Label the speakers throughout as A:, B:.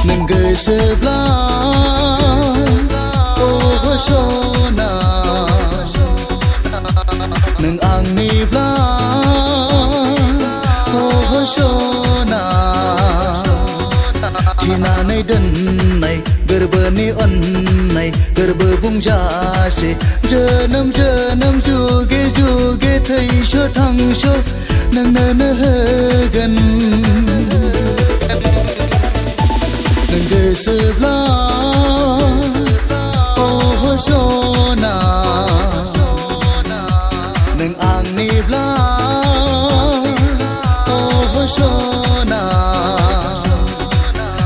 A: nang sebelah oh sona nang angni blah oh sona tina nay den nay gerbani on nay gerbung jase janam janam juge juge thai sho thang sho nang na gan nang sebelah oh sona nang angni blah oh sona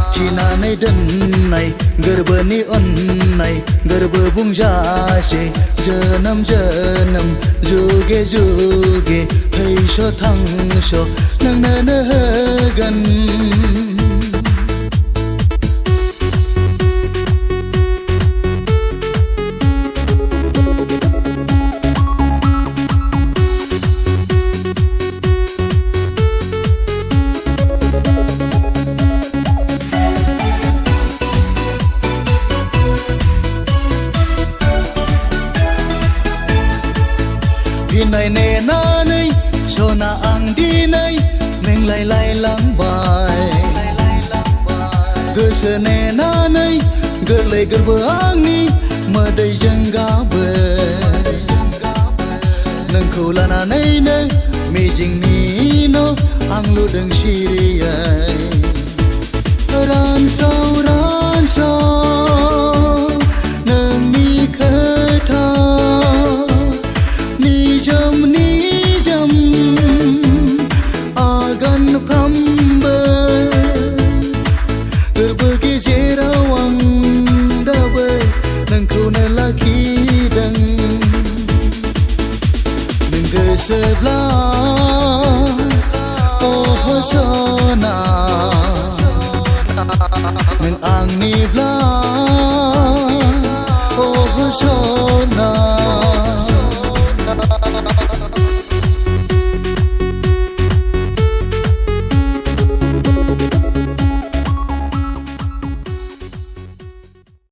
A: tina nay den nay gerbani on nay gerbung jase janam janam juge juge thai sho thang sho nang na gan này nè na này sona ang di này neng lai lai lang bai cơ se nè na này cơ lai cơ bang ni mà đầy dân ga bề neng khâu la na này nè mi jing ni no ang lu deng shiri ai ran sao neng ni khơi tha sebelah oh sona nang angni blah